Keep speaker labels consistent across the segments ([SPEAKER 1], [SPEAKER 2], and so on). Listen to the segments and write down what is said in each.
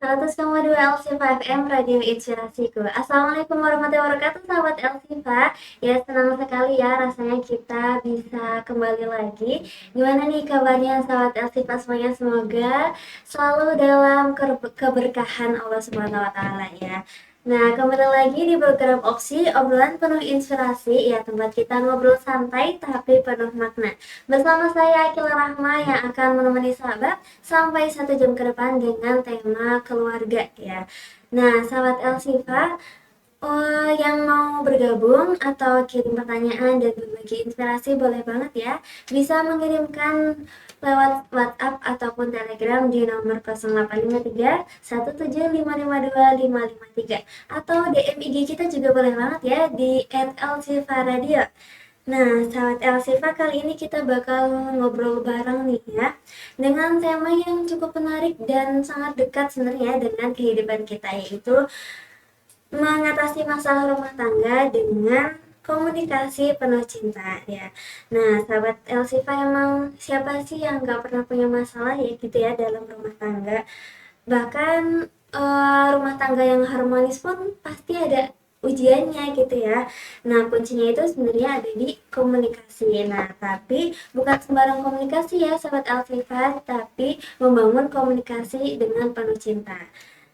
[SPEAKER 1] 100,2 LC5 M Radio Inspirasiku. Assalamualaikum warahmatullahi wabarakatuh, sahabat LC5. Ya, senang sekali ya rasanya kita bisa kembali lagi. Gimana nih kabarnya sahabat LC5 semuanya? Semoga selalu dalam keberkahan Allah Subhanahu wa taala ya. Nah, kembali lagi di program Opsi, obrolan penuh inspirasi, ya tempat kita ngobrol santai tapi penuh makna. Bersama saya Akila Rahma yang akan menemani sahabat sampai 1 jam ke depan dengan tema keluarga ya. Nah, sahabat Elsifa, yang mau bergabung atau kirim pertanyaan dan berbagi inspirasi boleh banget ya. Bisa mengirimkan lewat WhatsApp ataupun Telegram di nomor 0853 17552 553 atau DM IG kita juga boleh banget ya di @elsifa radio. Nah, sahabat Elsifa, kali ini kita bakal ngobrol bareng nih ya, dengan tema yang cukup menarik dan sangat dekat sebenarnya dengan kehidupan kita, yaitu mengatasi masalah rumah tangga dengan komunikasi penuh cinta ya. Nah, sahabat Elsifa, emang siapa sih yang gak pernah punya masalah ya gitu ya dalam rumah tangga? Bahkan rumah tangga yang harmonis pun pasti ada ujiannya gitu ya. Nah, kuncinya itu sebenarnya ada di komunikasi. Nah, tapi bukan sembarang komunikasi ya sahabat Alfifa, tapi membangun komunikasi dengan penuh cinta.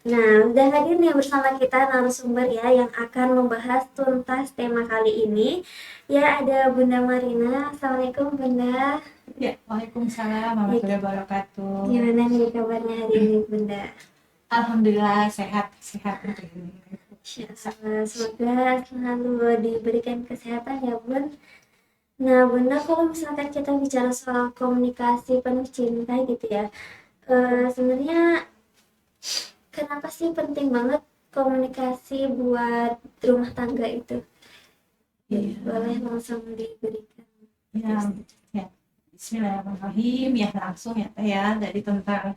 [SPEAKER 1] Nah, udah hadir nih bersama kita narasumber ya yang akan membahas tuntas tema kali ini. Ya, ada Bunda Marina. Assalamualaikum Bunda.
[SPEAKER 2] Ya, Waalaikumsalam
[SPEAKER 1] Ya,
[SPEAKER 2] warahmatullahi wabarakatuh.
[SPEAKER 1] gimana nih kabarnya hari ini Bunda?
[SPEAKER 2] Alhamdulillah sehat hari ini.
[SPEAKER 1] Insya Allah, semoga selalu diberikan kesehatan ya Bun. Nah Bunda, kalau misalkan kita bicara soal komunikasi penuh cinta gitu ya, sebenarnya kenapa sih penting banget komunikasi buat rumah tangga itu?
[SPEAKER 2] Iya.
[SPEAKER 1] Boleh langsung diberikan.
[SPEAKER 2] Ya, ya. Bismillahirrahmanirrahim. Ya langsung ya Teh ya dari tentang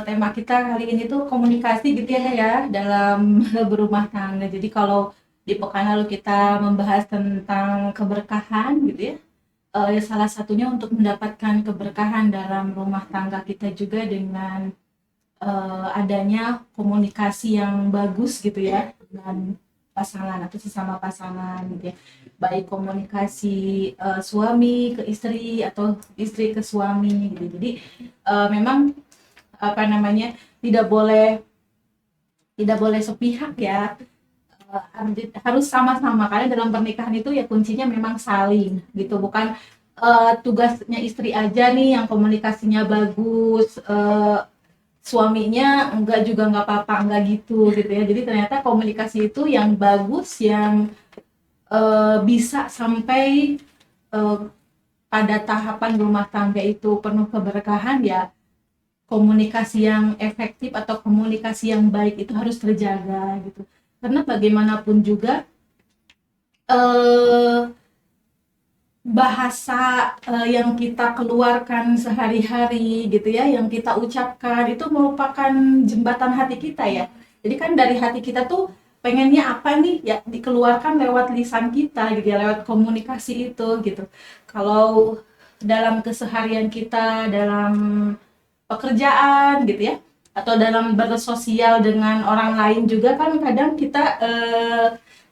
[SPEAKER 2] tema kita kali ini tuh komunikasi gitu ya Teh ya dalam berumah tangga. Jadi kalau di pekan lalu kita membahas tentang keberkahan gitu ya. Ya salah satunya untuk mendapatkan keberkahan dalam rumah tangga kita juga dengan adanya komunikasi yang bagus gitu ya dengan pasangan atau sesama pasangan gitu ya, baik komunikasi suami ke istri atau istri ke suami gitu. Jadi memang apa namanya tidak boleh sepihak ya. Harus sama-sama karena dalam pernikahan itu ya kuncinya memang saling gitu, bukan tugasnya istri aja nih yang komunikasinya bagus, suaminya enggak juga enggak apa-apa, enggak gitu ya. Jadi ternyata komunikasi itu yang bagus, yang bisa sampai pada tahapan rumah tangga itu penuh keberkahan ya. Komunikasi yang efektif atau komunikasi yang baik itu harus terjaga gitu. Karena bagaimanapun juga bahasa yang kita keluarkan sehari-hari gitu ya, yang kita ucapkan itu merupakan jembatan hati kita ya. Jadi kan dari hati kita tuh pengennya apa nih ya dikeluarkan lewat lisan kita gitu ya, lewat komunikasi itu gitu. Kalau dalam keseharian kita, dalam pekerjaan gitu ya, atau dalam bersosial dengan orang lain juga kan kadang kita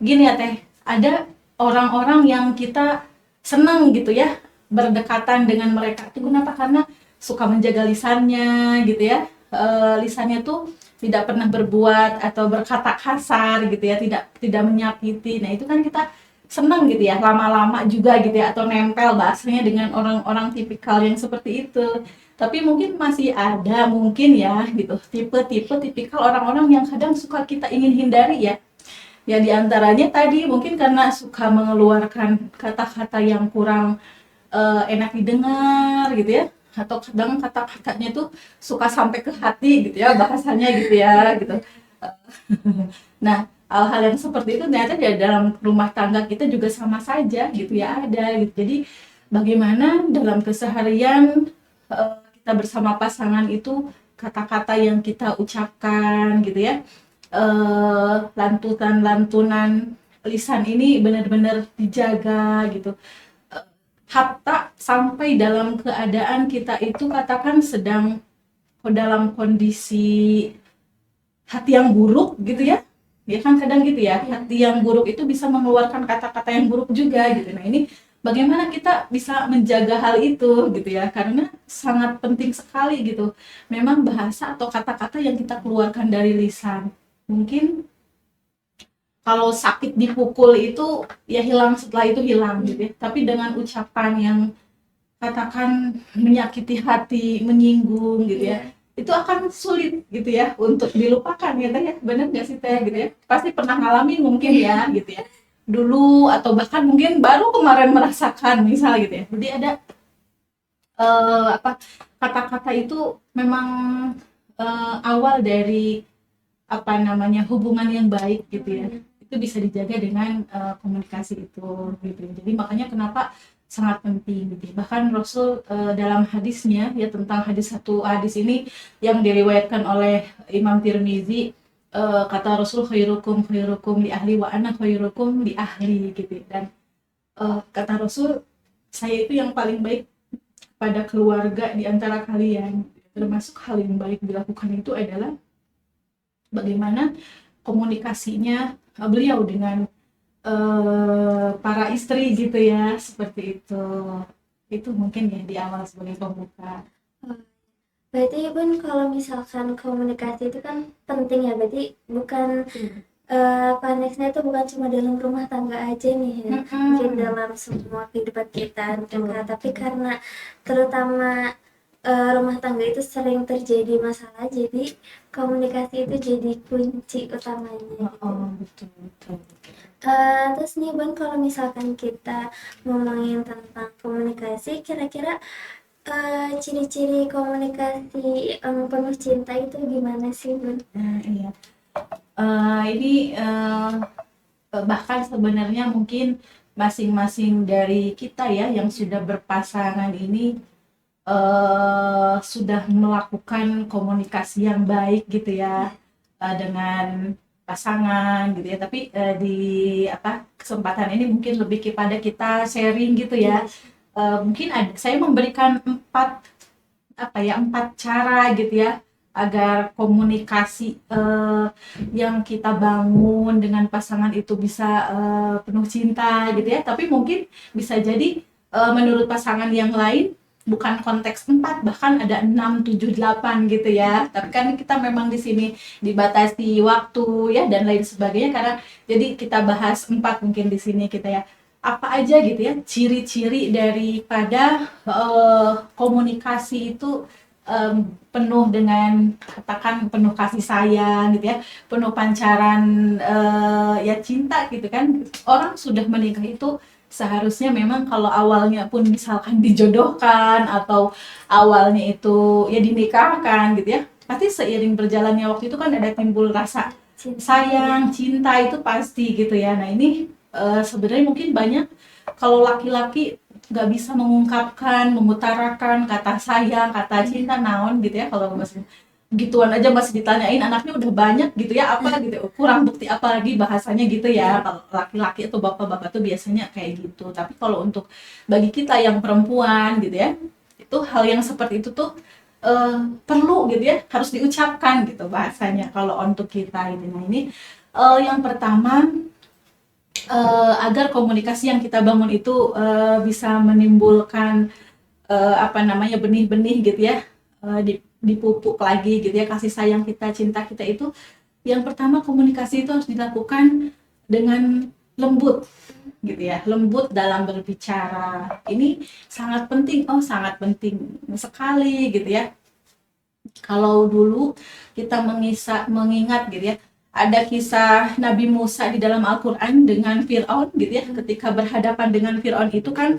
[SPEAKER 2] gini ya Teh, ada orang-orang yang kita senang gitu ya berdekatan dengan mereka itu kenapa, karena suka menjaga lisannya gitu ya. Lisannya tuh tidak pernah berbuat atau berkata kasar gitu ya, tidak menyakiti. Nah itu kan kita senang gitu ya, lama-lama juga gitu ya, atau nempel bahasanya dengan orang-orang tipikal yang seperti itu. Tapi mungkin masih ada mungkin ya gitu tipe-tipe tipikal orang-orang yang kadang suka kita ingin hindari ya. Ya diantaranya tadi mungkin karena suka mengeluarkan kata-kata yang kurang enak didengar gitu ya, atau kadang kata-katanya tuh suka sampai ke hati gitu ya bahasanya gitu ya gitu. Nah hal-hal yang seperti itu ternyata ya dalam rumah tangga kita juga sama saja gitu ya ada gitu. Jadi bagaimana dalam keseharian kita bersama pasangan itu kata-kata yang kita ucapkan gitu ya, lantunan-lantunan lisan ini benar-benar dijaga gitu. Hatta sampai dalam keadaan kita itu katakan sedang dalam kondisi hati yang buruk gitu ya. Ya kan kadang gitu ya, hati yang buruk itu bisa mengeluarkan kata-kata yang buruk juga gitu. Nah, ini bagaimana kita bisa menjaga hal itu gitu ya, karena sangat penting sekali gitu. Memang bahasa atau kata-kata yang kita keluarkan dari lisan. Mungkin kalau sakit dipukul itu ya hilang, setelah itu hilang gitu ya. Tapi dengan ucapan yang katakan menyakiti hati, menyinggung gitu ya, itu akan sulit gitu ya untuk dilupakan ya Teh ya. Bener nggak sih Teh gitu ya? Pasti pernah ngalamin mungkin ya gitu ya. Dulu atau bahkan mungkin baru kemarin merasakan misal gitu ya. Jadi ada apa, kata-kata itu memang awal dari apa namanya, hubungan yang baik gitu ya. Itu bisa dijaga dengan komunikasi itu gitu. Jadi makanya kenapa sangat penting gitu. Bahkan Rasul dalam hadisnya ya, tentang satu hadis ini yang diriwayatkan oleh Imam Tirmizi, kata Rasul, khairukum khairukum li ahli wa ana khairukum li ahli gitu. Dan kata Rasul, saya itu yang paling baik pada keluarga di antara kalian. Termasuk hal yang baik dilakukan itu adalah bagaimana komunikasinya beliau dengan para istri gitu ya, seperti itu. Itu mungkin ya di awal sebagai pembuka.
[SPEAKER 1] Berarti Bun, kalau misalkan komunikasi itu kan penting ya, berarti bukan konteksnya itu bukan cuma dalam rumah tangga aja nih ya, mungkin dalam semua kehidupan kita juga, tapi karena terutama rumah tangga itu sering terjadi masalah, jadi komunikasi itu jadi kunci utamanya gitu.
[SPEAKER 2] Betul.
[SPEAKER 1] Terus nih Bun, kalau misalkan kita ngomongin tentang komunikasi, kira-kira ciri-ciri komunikasi penuh cinta itu gimana sih Bun?
[SPEAKER 2] Iya. Ini bahkan sebenarnya mungkin masing-masing dari kita ya yang sudah berpasangan ini sudah melakukan komunikasi yang baik gitu ya dengan pasangan gitu ya. Tapi di kesempatan ini mungkin lebih kepada kita sharing gitu ya. Mungkin saya memberikan empat cara gitu ya agar komunikasi yang kita bangun dengan pasangan itu bisa penuh cinta gitu ya. Tapi mungkin bisa jadi menurut pasangan yang lain bukan konteks 4, bahkan ada 6, 7, 8 gitu ya. Tapi kan kita memang di sini dibatasi waktu ya dan lain sebagainya, karena jadi kita bahas 4 mungkin di sini kita ya. Apa aja gitu ya ciri-ciri daripada komunikasi itu penuh dengan, katakan penuh kasih sayang gitu ya, penuh pancaran ya cinta gitu kan. Orang sudah menikah itu seharusnya memang kalau awalnya pun misalkan dijodohkan atau awalnya itu ya dinikahkan gitu ya, pasti seiring berjalannya waktu itu kan ada timbul rasa sayang, cinta itu pasti gitu ya. Nah ini sebenarnya mungkin banyak kalau laki-laki nggak bisa mengungkapkan, mengutarakan kata sayang, kata cinta, naon gitu ya. Kalau masih gituan aja masih ditanyain anaknya udah banyak gitu ya, apa gitu, kurang bukti apa lagi bahasanya gitu ya. Kalau laki-laki atau bapak-bapak tuh biasanya kayak gitu. Tapi kalau untuk bagi kita yang perempuan gitu ya, itu hal yang seperti itu tuh perlu gitu ya, harus diucapkan gitu bahasanya kalau untuk kita gitu. Nah ini yang pertama, agar komunikasi yang kita bangun itu bisa menimbulkan benih-benih gitu ya, dipupuk lagi gitu ya kasih sayang kita, cinta kita itu. Yang pertama, komunikasi itu harus dilakukan dengan lembut gitu ya, lembut dalam berbicara. Ini sangat penting, sangat penting sekali gitu ya. Kalau dulu kita mengingat gitu ya, ada kisah Nabi Musa di dalam Al-Quran dengan Fir'aun gitu ya. Ketika berhadapan dengan Fir'aun itu kan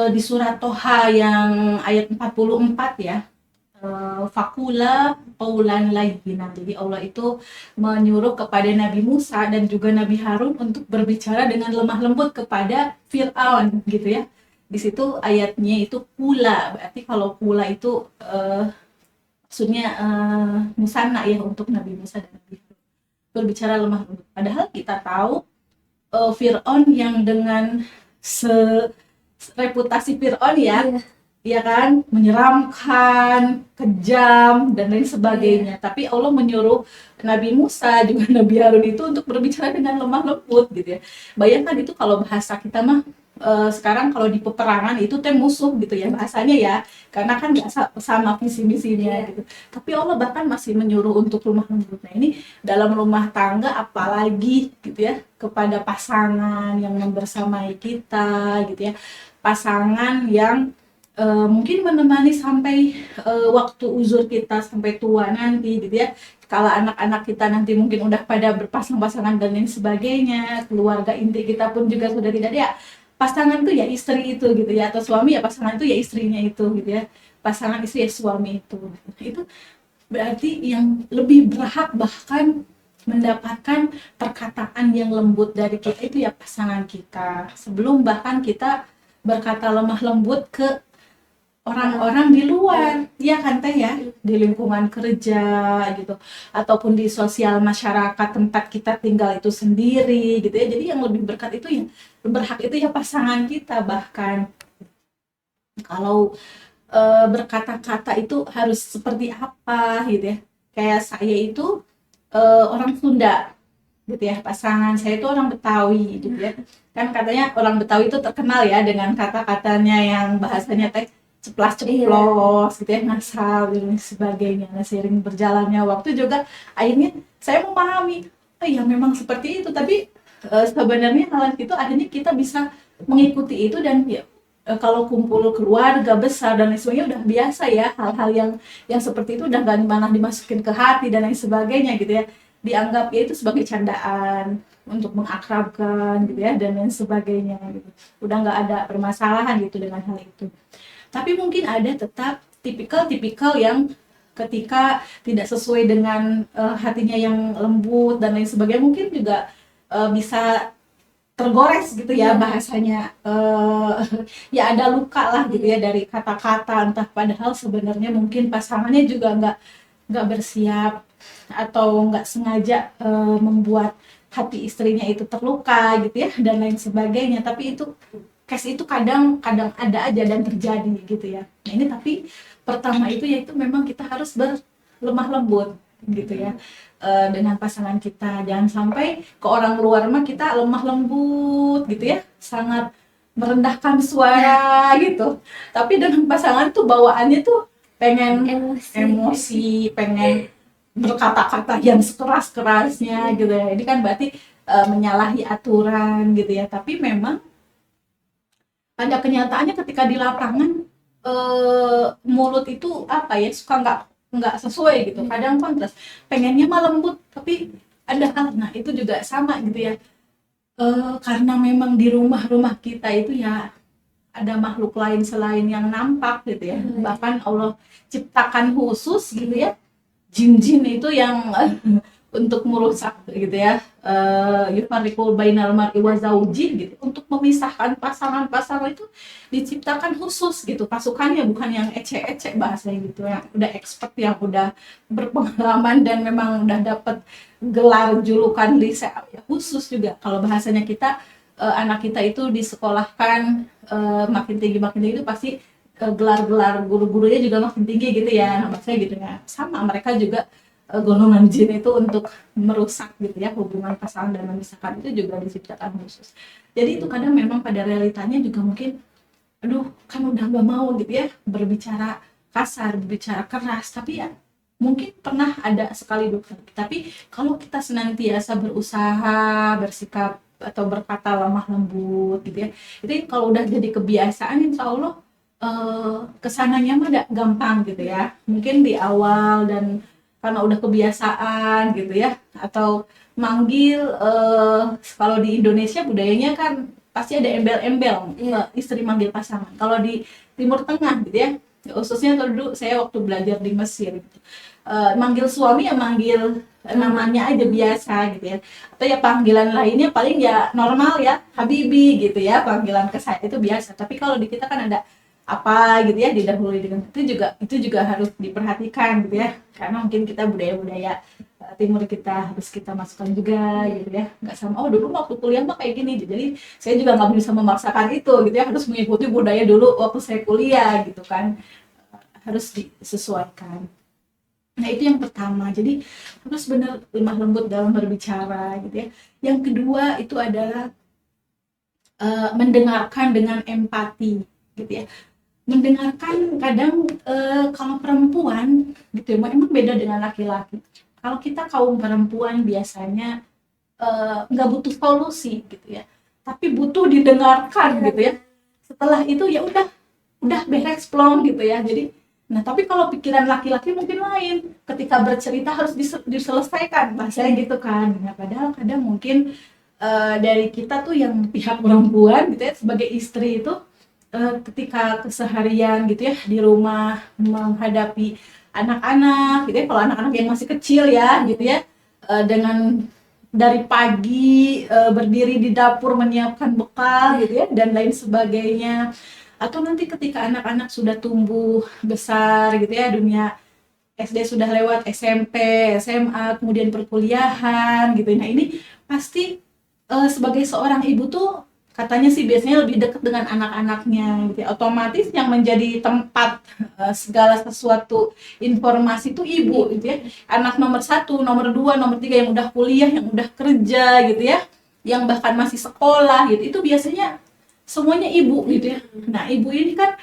[SPEAKER 2] di surat Toha yang ayat 44 ya, fakula qaulan layyina. Jadi Allah itu menyuruh kepada Nabi Musa dan juga Nabi Harun untuk berbicara dengan lemah lembut kepada Fir'aun gitu ya. Di situ ayatnya itu kula, berarti kalau kula itu maksudnya musanna ya untuk Nabi Musa dan Nabi Harun, berbicara lemah lembut. Padahal kita tahu Fir'aun yang dengan reputasi Fir'aun ya, ya kan, menyeramkan, kejam dan lain sebagainya. Tapi Allah menyuruh Nabi Musa juga Nabi Harun itu untuk berbicara dengan lemah lembut gitu ya. Bayangkan itu kalau bahasa kita mah sekarang kalau di peperangan itu teh musuh gitu ya bahasanya ya, karena kan nggak sama visi misinya gitu. Tapi Allah bahkan masih menyuruh untuk lemah lembut. Nah ini dalam rumah tangga apalagi gitu ya, kepada pasangan yang membersamai kita gitu ya, pasangan yang mungkin menemani sampai waktu uzur kita sampai tua nanti gitu ya. Kalau anak-anak kita nanti mungkin udah pada berpasang-pasangan dan lain sebagainya, keluarga inti kita pun juga sudah tidak ada ya. Pasangan tuh ya istri itu gitu ya, atau suami ya pasangan itu ya istrinya itu gitu ya. Pasangan istri ya suami itu. Itu berarti yang lebih berhak bahkan mendapatkan perkataan yang lembut dari kita itu ya pasangan kita. Sebelum bahkan kita berkata lemah lembut ke orang-orang di luar, ya kan teh ya, di lingkungan kerja gitu, ataupun di sosial masyarakat tempat kita tinggal itu sendiri gitu ya. Jadi yang lebih berkat itu ya berhak itu ya pasangan kita. Bahkan kalau berkata-kata itu harus seperti apa gitu ya. Kayak saya itu orang Sunda gitu ya, pasangan saya itu orang Betawi gitu ya. Kan katanya orang Betawi itu terkenal ya dengan kata-katanya yang bahasanya teh ceplas ceplos gitu ya, ngasal dan sebagainya. Nah, seiring berjalannya waktu juga akhirnya saya memahami, oh ya memang seperti itu, tapi sebenarnya hal itu akhirnya kita bisa mengikuti itu dan ya kalau kumpul keluarga besar dan lain sebagainya udah biasa ya, hal-hal yang seperti itu udah gak malah dimasukin ke hati dan lain sebagainya gitu ya, dianggap ya itu sebagai candaan untuk mengakrabkan gitu ya dan lain sebagainya gitu, udah nggak ada permasalahan gitu dengan hal itu. Tapi mungkin ada tetap tipikal-tipikal yang ketika tidak sesuai dengan hatinya yang lembut dan lain sebagainya, mungkin juga bisa tergores gitu ya bahasanya, ya ada luka lah gitu ya dari kata-kata, entah padahal sebenarnya mungkin pasangannya juga nggak bersiap atau nggak sengaja membuat hati istrinya itu terluka gitu ya dan lain sebagainya. Tapi itu case itu kadang-kadang ada aja dan terjadi gitu ya. Nah ini tapi pertama itu yaitu memang kita harus berlemah lembut gitu ya dengan pasangan kita. Jangan sampai ke orang luar mah kita lemah lembut gitu ya, sangat merendahkan suara gitu. Tapi dengan pasangan tuh bawaannya tuh pengen emosi, pengen berkata-kata yang sekeras-kerasnya gitu ya. Ini kan berarti menyalahi aturan gitu ya. Tapi memang pada kenyataannya ketika di lapangan mulut itu apa ya, suka nggak sesuai gitu, kadang kontras, pengennya mah lembut tapi ada hal, nah itu juga sama gitu ya. Karena memang di rumah-rumah kita itu ya ada makhluk lain selain yang nampak gitu ya, bahkan Allah ciptakan khusus gitu ya, jin-jin itu yang untuk merusak gitu ya, yufarriqu bainal mar'i wa zauji gitu, untuk memisahkan pasangan-pasangan itu diciptakan khusus gitu pasukannya, bukan yang ecek-ecek bahasanya gitu, yang udah expert, yang udah berpengalaman dan memang udah dapat gelar julukan lise ya, khusus juga. Kalau bahasanya kita anak kita itu disekolahkan makin tinggi itu pasti gelar-gelar guru-gurunya juga makin tinggi gitu ya, maksudnya gitu ya. Sama mereka juga golongan jin itu untuk merusak gitu ya hubungan pasangan dan memisahkan itu juga diciptakan khusus. Jadi itu kadang memang pada realitanya juga mungkin, aduh kan udah gak mau gitu ya berbicara kasar, berbicara keras, tapi ya mungkin pernah ada sekali dua kali. Tapi kalau kita senantiasa berusaha bersikap atau berkata lemah lembut gitu ya, itu kalau udah jadi kebiasaan insya Allah kesananya mah gampang gitu ya. Mungkin di awal dan karena udah kebiasaan gitu ya, atau manggil kalau di Indonesia budayanya kan pasti ada embel-embel istri manggil pasangan. Kalau di Timur Tengah gitu ya, khususnya dulu saya waktu belajar di Mesir gitu, manggil suami ya manggil namanya aja biasa gitu ya, atau ya panggilan lainnya paling ya normal ya, habibi gitu ya, panggilan ke saya itu biasa. Tapi kalau di kita kan ada apa gitu ya, didahului dengan itu juga harus diperhatikan gitu ya, karena mungkin kita budaya-budaya timur kita harus kita masukkan juga gitu ya, nggak sama oh dulu waktu kuliah mah kayak gini, jadi saya juga nggak bisa memaksakan itu gitu ya, harus mengikuti budaya dulu waktu saya kuliah gitu kan. Harus disesuaikan. Nah itu yang pertama, jadi harus benar lemah lembut dalam berbicara gitu ya. Yang kedua itu adalah mendengarkan dengan empati gitu ya. Mendengarkan kadang kalau perempuan gitu ya, emang beda dengan laki-laki. Kalau kita kaum perempuan biasanya nggak butuh solusi gitu ya, tapi butuh didengarkan gitu ya. Setelah itu ya udah beres plong gitu ya. Jadi nah tapi kalau pikiran laki-laki mungkin lain, ketika bercerita harus diselesaikan bahasanya gitu kan. Nah padahal kadang mungkin dari kita tuh yang pihak perempuan gitu ya sebagai istri itu ketika keseharian gitu ya di rumah menghadapi anak-anak gitu ya, kalau anak-anak yang masih kecil ya gitu ya, dengan dari pagi berdiri di dapur menyiapkan bekal gitu ya dan lain sebagainya, atau nanti ketika anak-anak sudah tumbuh besar gitu ya, dunia SD sudah lewat, SMP, SMA, kemudian perkuliahan gitu. Nah ini pasti sebagai seorang ibu tuh katanya sih biasanya lebih dekat dengan anak-anaknya gitu ya. Otomatis yang menjadi tempat segala sesuatu informasi itu ibu gitu ya. Anak nomor 1, nomor 2, nomor 3 yang udah kuliah, yang udah kerja gitu ya, yang bahkan masih sekolah gitu, itu biasanya semuanya ibu gitu ya. Nah ibu ini kan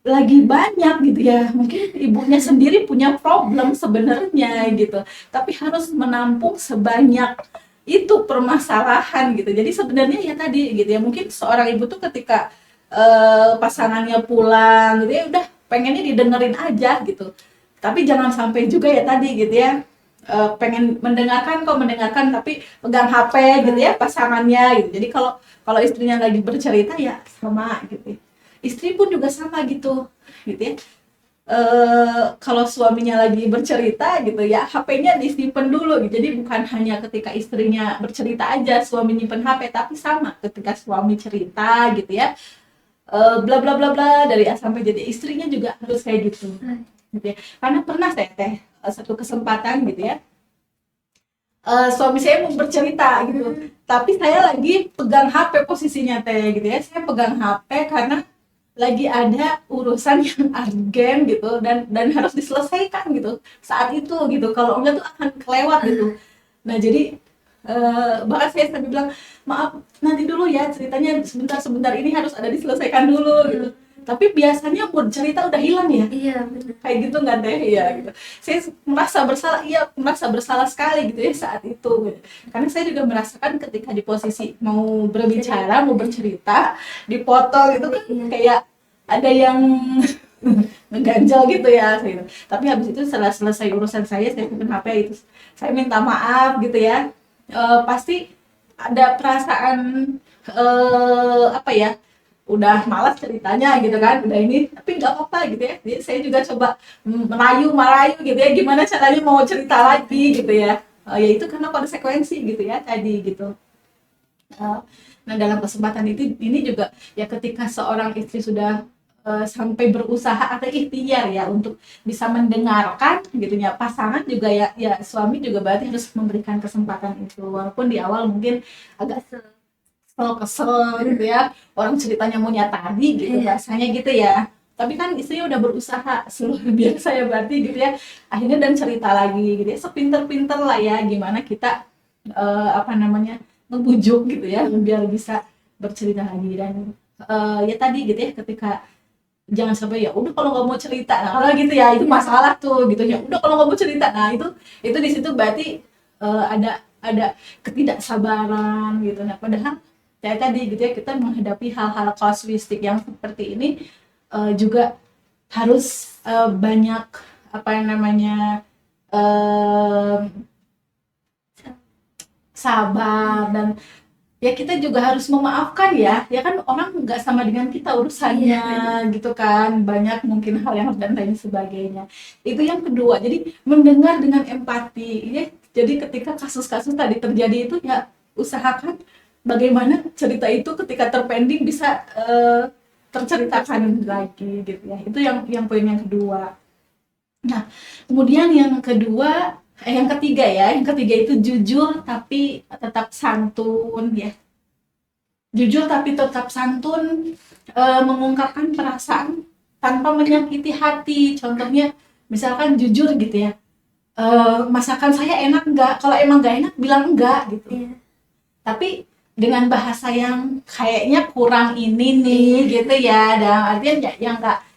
[SPEAKER 2] lagi banyak gitu ya, mungkin ibunya sendiri punya problem sebenarnya gitu, tapi harus menampung sebanyak itu permasalahan gitu. Jadi sebenarnya ya tadi gitu ya, mungkin seorang ibu tuh ketika pasangannya pulang gitu ya udah pengennya didengerin aja gitu, tapi jangan sampai juga ya tadi gitu ya, pengen mendengarkan tapi pegang HP gitu ya pasangannya gitu. Jadi kalau kalau istrinya lagi bercerita ya sama gitu. Istri pun juga sama gitu ya. Kalau suaminya lagi bercerita gitu ya, HP-nya disimpan dulu gitu. Jadi bukan hanya ketika istrinya bercerita aja suami nyimpen HP, tapi sama ketika suami cerita gitu ya, bla bla bla bla dari A sampai jadi, istrinya juga harus kayak gitu ya. Karena pernah saya satu kesempatan gitu ya, suami saya mau bercerita gitu, tapi saya lagi pegang HP posisinya gitu ya, saya pegang HP karena lagi ada urusan yang urgent gitu dan harus diselesaikan gitu saat itu gitu, kalau enggak tuh akan kelewat gitu. Nah jadi bahkan saya sampai bilang maaf nanti dulu ya ceritanya, sebentar ini harus ada diselesaikan dulu gitu. Tapi biasanya mood cerita udah hilang ya.
[SPEAKER 1] Iya benar.
[SPEAKER 2] Kayak gitu nggak deh ya gitu. Saya merasa bersalah sekali gitu ya saat itu gitu. Karena saya juga merasakan ketika di posisi mau berbicara, mau bercerita, dipotong itu kan kayak ada yang ngeganjal gitu ya gitu. Tapi habis itu setelah selesai urusan saya simpen HP itu, saya minta maaf gitu ya. Pasti ada perasaan apa ya, udah malas ceritanya gitu kan, udah ini, tapi nggak apa-apa gitu ya. Jadi saya juga coba merayu gitu ya, gimana caranya mau cerita lagi gitu ya. Ya itu karena konsekuensi gitu ya tadi gitu. Nah dalam kesempatan ini juga ya, ketika seorang istri sudah sampai berusaha atau ikhtiar ya untuk bisa mendengarkan gitu ya pasangan juga ya suami juga berarti harus memberikan kesempatan itu, walaupun di awal mungkin agak kesel gitu ya, orang ceritanya maunya tadi gitu rasanya gitu ya, tapi kan istrinya udah berusaha seluruh biasa ya berarti gitu ya, akhirnya dan cerita lagi gitu ya, sepinter-pinter lah ya gimana kita apa namanya ngebujuk gitu ya biar bisa bercerita lagi. Dan ya tadi gitu ya, ketika jangan sampai ya udah kalau nggak mau cerita, nah kalau gitu ya itu masalah tuh gitu ya, udah kalau nggak mau cerita, nah itu di situ berarti ada ketidaksabaran gitu. Nah padahal kayak tadi gitu ya, kita menghadapi hal-hal kasuistik yang seperti ini juga harus banyak apa yang namanya sabar, dan ya kita juga harus memaafkan ya kan orang nggak sama dengan kita urusannya gitu kan, banyak mungkin hal yang dan lain sebagainya. Itu yang kedua, jadi mendengar dengan empati ya. Jadi ketika kasus-kasus tadi terjadi itu ya usahakan bagaimana cerita itu ketika terpending bisa terceritakan lagi gitu ya. Itu yang poin yang kedua. Nah kemudian yang kedua Yang ketiga ya, yang ketiga itu jujur tapi tetap santun ya. Jujur tapi tetap santun, mengungkapkan perasaan tanpa menyakiti hati. Contohnya, misalkan jujur gitu ya, masakan saya enak nggak? Kalau emang nggak enak, bilang enggak gitu.
[SPEAKER 1] Iya.
[SPEAKER 2] Tapi dengan bahasa yang kayaknya kurang ini nih gitu ya, dalam artian ya, yang nggak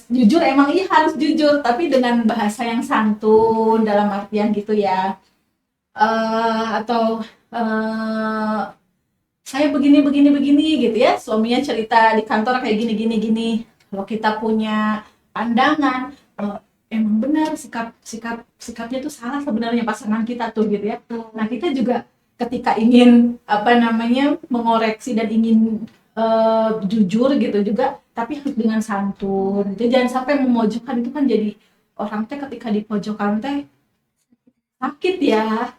[SPEAKER 2] jujur, emang iya harus jujur, tapi dengan bahasa yang santun dalam artian gitu ya. Atau eh, saya begini begini begini gitu ya, suaminya cerita di kantor kayak gini gini gini. Kalau kita punya pandangan, emang benar sikapnya tuh salah sebenarnya pasangan kita tuh gitu ya. Nah, kita juga ketika ingin apa namanya mengoreksi dan ingin jujur gitu juga, tapi harus dengan santun. Jadi jangan sampai memojokkan, itu kan jadi orang teh ketika di pojokan teh sakit ya.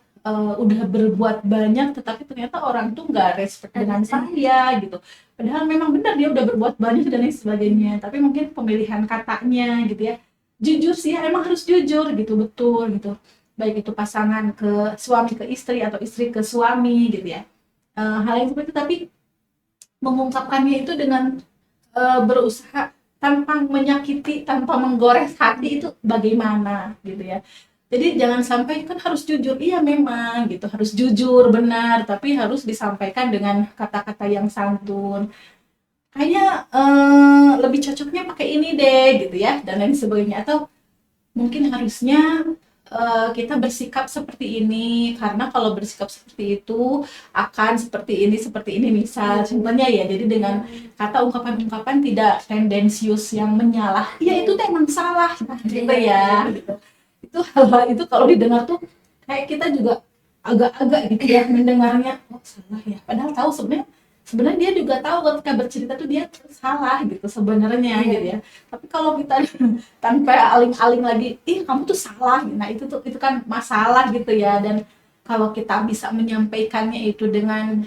[SPEAKER 2] Udah berbuat banyak tetapi ternyata orang tuh nggak respect dengan saya gitu, padahal memang benar dia udah berbuat banyak dan lain sebagainya, tapi mungkin pemilihan katanya gitu ya. Jujur sih ya, emang harus jujur gitu, betul gitu, baik itu pasangan ke suami ke istri atau istri ke suami gitu ya. Hal yang seperti itu, tapi mengungkapkannya itu dengan berusaha tanpa menyakiti, tanpa menggores hati, itu bagaimana gitu ya. Jadi jangan sampai, kan harus jujur, iya memang gitu, harus jujur benar, tapi harus disampaikan dengan kata-kata yang santun. Kayaknya lebih cocoknya pakai ini deh gitu ya, dan lain sebagainya. Atau mungkin harusnya kita bersikap seperti ini, karena kalau bersikap seperti itu akan seperti ini misal contohnya ya. Jadi dengan kata ungkapan-ungkapan tidak tendensius yang menyalah, ya itu tuh emang salah gitu ya gitu. Itu hal itu kalau didengar tuh kayak kita juga agak-agak gitu ya mendengarnya, oh salah ya, padahal tahu sebenarnya, dia juga tahu ketika bercerita tuh dia salah gitu sebenarnya gitu ya. Tapi kalau kita tanpa aling-aling lagi, ih kamu tuh salah, nah itu kan masalah gitu ya. Dan kalau kita bisa menyampaikannya itu dengan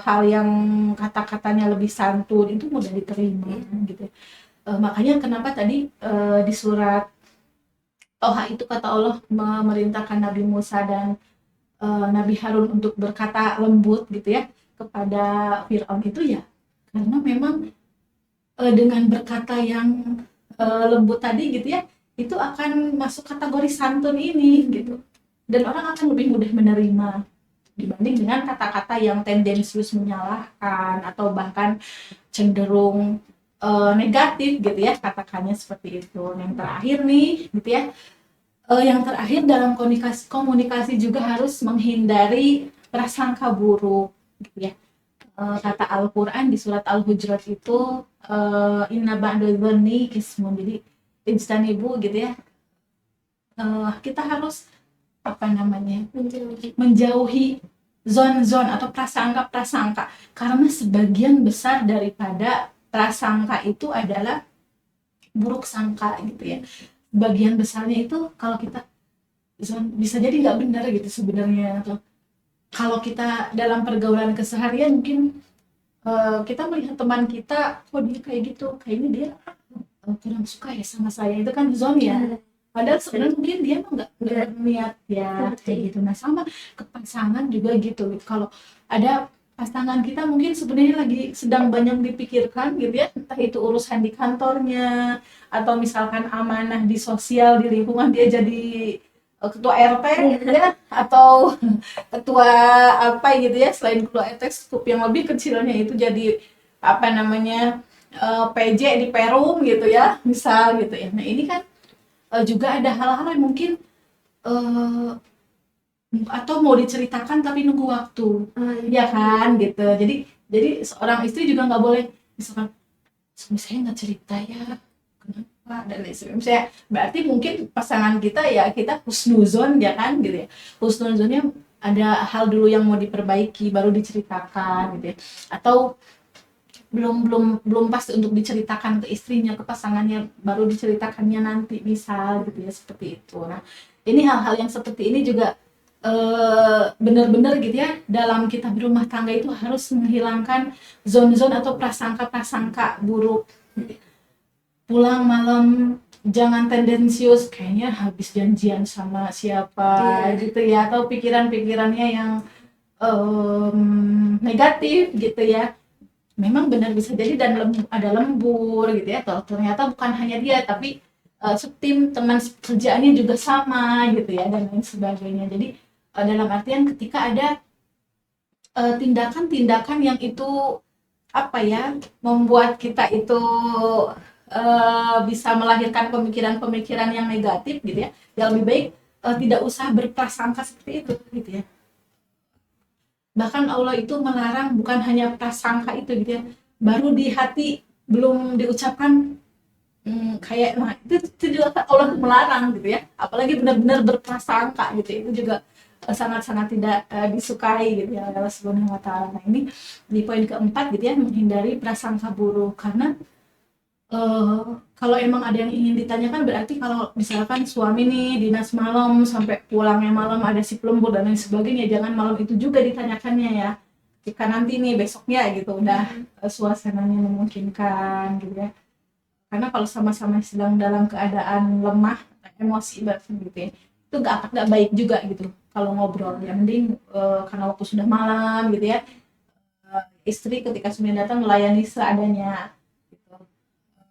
[SPEAKER 2] hal yang kata-katanya lebih santun, itu mudah diterima gitu. Makanya kenapa tadi di surat Toha itu kata Allah memerintahkan Nabi Musa dan Nabi Harun untuk berkata lembut gitu ya kepada Fir'aun itu ya, karena memang dengan berkata yang lembut tadi gitu ya, itu akan masuk kategori santun ini gitu, dan orang akan lebih mudah menerima dibanding dengan kata-kata yang tendensius menyalahkan atau bahkan cenderung negatif gitu ya, katakannya seperti itu. Yang terakhir nih gitu ya, yang terakhir dalam komunikasi juga harus menghindari prasangka buruk gitu ya. Kata Al-Quran di surat Al-Hujurat itu, inna ba'dadh-dhanni ismun, jadi ijtanibu gitu ya. Kita harus apa namanya menjauhi zon-zon atau prasangka-prasangka, karena sebagian besar daripada prasangka itu adalah buruk sangka gitu ya. Bagian besarnya itu kalau kita bisa jadi nggak benar gitu sebenarnya. Kalau kita dalam pergaulan keseharian mungkin kita melihat teman kita, kok dia kayak gitu, kayaknya dia kurang suka ya sama saya, itu kan zon ya. Padahal sebenarnya mungkin dia mah nggak niat ya kayak gitu. Nah sama ke pasangan juga gitu. Kalau ada pasangan kita mungkin sebenarnya lagi sedang banyak dipikirkan gitu ya, entah itu urusan di kantornya atau misalkan amanah di sosial di lingkungan, dia jadi ketua RT gitu ya, atau ketua apa gitu ya, selain ketua RT skup yang lebih kecilnya itu jadi apa namanya PJ di Perum gitu ya misal gitu ya. Nah ini kan juga ada hal-hal yang mungkin eh, atau mau diceritakan tapi nunggu waktu, ya kan gitu. Jadi seorang istri juga nggak boleh misalkan suami saya nggak cerita ya kenapa dan lain sebagainya. Misalnya, berarti mungkin pasangan kita ya kita husnuzon ya kan gitu ya. Husnuzonnya ada hal dulu yang mau diperbaiki baru diceritakan gitu ya. Atau belum pasti untuk diceritakan ke istrinya, ke pasangannya, baru diceritakannya nanti misal gitu ya, seperti itu. Nah ini hal-hal yang seperti ini juga benar-benar gitu ya, dalam kita berumah tangga itu harus menghilangkan zon-zon atau prasangka-prasangka buruk. Pulang malam jangan tendensius kayaknya habis janjian sama siapa
[SPEAKER 1] Iya.
[SPEAKER 2] gitu ya, atau pikiran-pikirannya yang negatif gitu ya. Memang benar bisa jadi dan ada lembur gitu ya, atau ternyata bukan hanya dia tapi setim teman kerjaannya juga sama gitu ya, dan lain sebagainya. Jadi dalam artian ketika ada tindakan-tindakan yang itu apa ya, membuat kita itu bisa melahirkan pemikiran-pemikiran yang negatif gitu ya, yang lebih baik tidak usah berprasangka seperti itu gitu ya. Bahkan Allah itu melarang bukan hanya prasangka itu gitu ya, baru di hati belum diucapkan kayak nah itu juga Allah melarang gitu ya, apalagi benar-benar berprasangka gitu ya, itu juga sangat-sangat tidak disukai gitu ya oleh Allah Subhanahu wa taala. Nah, ini di poin keempat gitu ya, menghindari prasangka buruk. Karena kalau emang ada yang ingin ditanyakan, berarti kalau misalkan suami nih dinas malam sampai pulangnya malam, ada si lembur dan lain sebagainya, jangan malam itu juga ditanyakannya ya. Jika nanti nih besoknya gitu udah suasananya memungkinkan gitu ya. Karena kalau sama-sama sedang dalam keadaan lemah, emosi bahkan gitu ya, itu gak baik juga gitu kalau ngobrol. Ya mending karena waktu sudah malam gitu ya, istri ketika suaminya datang melayani seadanya gitu.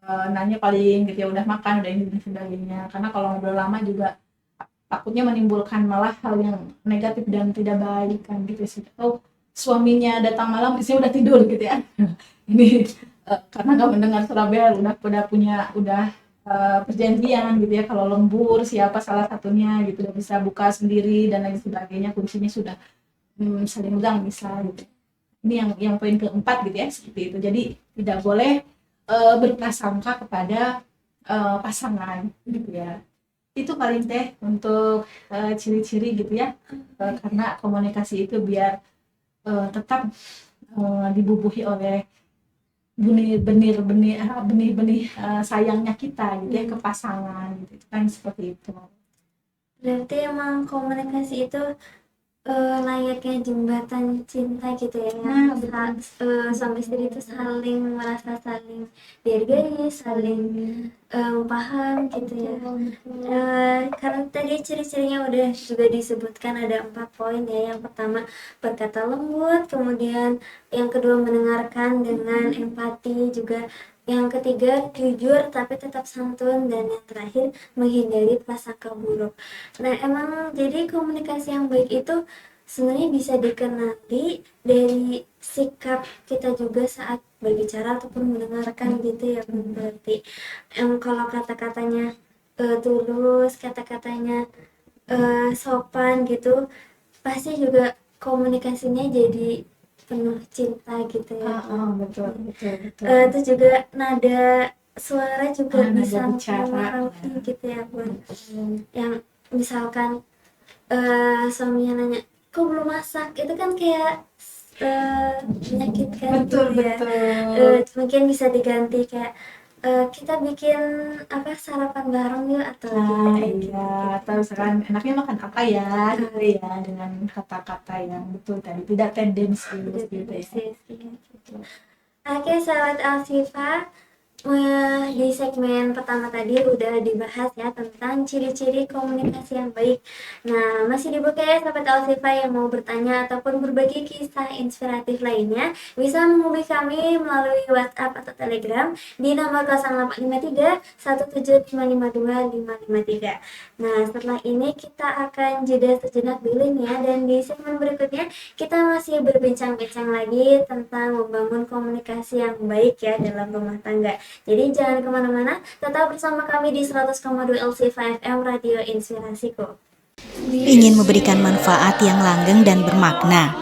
[SPEAKER 2] Nanya paling gitu ya, udah makan, udah ini dan sebagainya. Karena kalau ngobrol lama juga takutnya menimbulkan malah hal yang negatif dan tidak baik kan gitu sih. Atau suaminya datang malam, istrinya udah tidur gitu ya. Ini karena nggak mendengar suara bel, udah perjanjian gitu ya, kalau lembur siapa salah satunya gitu udah bisa buka sendiri dan lain sebagainya, kuncinya sudah saling megang bisa gitu. Ini yang poin keempat gitu ya, seperti itu. Jadi tidak boleh berprasangka kepada pasangan gitu ya. Itu paling teh untuk ciri-ciri gitu ya. Karena komunikasi itu biar tetap dibubuhi oleh benih-benih sayangnya kita gitu ya ke pasangan gitu. Itu kan seperti itu.
[SPEAKER 1] Berarti emang komunikasi itu layaknya jembatan cinta gitu ya,
[SPEAKER 2] Nah,
[SPEAKER 1] suami istri itu saling merasa saling dihargai, saling paham gitu ya. Karena tadi ciri-cirinya udah juga disebutkan ada 4 poin ya. Yang pertama berkata lembut, kemudian yang kedua mendengarkan dengan empati juga, yang ketiga jujur tapi tetap santun, dan yang terakhir menghindari prasangka buruk. Nah, emang jadi komunikasi yang baik itu sebenarnya bisa dikenali dari sikap kita juga saat berbicara ataupun mendengarkan gitu ya. Berarti kalau kata-katanya tulus, kata-katanya sopan gitu, pasti juga komunikasinya jadi penuh cinta gitu ya.
[SPEAKER 2] betul.
[SPEAKER 1] Terus juga nada suara juga
[SPEAKER 2] Nada
[SPEAKER 1] bisa
[SPEAKER 2] bicara.
[SPEAKER 1] mempengaruhi gitu ya, Bun. Yang misalkan suaminya nanya kok belum masak, itu kan kayak menyakitkan
[SPEAKER 2] Betul,
[SPEAKER 1] gitu ya.
[SPEAKER 2] betul.
[SPEAKER 1] Mungkin bisa diganti kayak kita bikin apa sarapan bareng yuk, atau gitu,
[SPEAKER 2] Iya, atau misalkan enaknya makan apa ya gitu ya, dengan kata-kata yang betul tadi, tidak tendensius gitu ya.
[SPEAKER 1] Oke, sahabat Alsifa, di segmen pertama tadi udah dibahas ya tentang ciri-ciri komunikasi yang baik. Nah, masih dibuka ya sahabat Alsifa yang mau bertanya ataupun berbagi kisah inspiratif lainnya, bisa menghubungi kami melalui WhatsApp atau Telegram di nomor 0853 17552 553. Nah, setelah ini kita akan jeda sejenak dulu nih ya, dan di segmen berikutnya kita masih berbincang-bincang lagi tentang membangun komunikasi yang baik ya dalam rumah tangga. Jadi jangan kemana-mana, tetap bersama kami di 100,2 LC5 FM Radio Inspirasiku.
[SPEAKER 3] Ingin memberikan manfaat yang langgeng dan bermakna.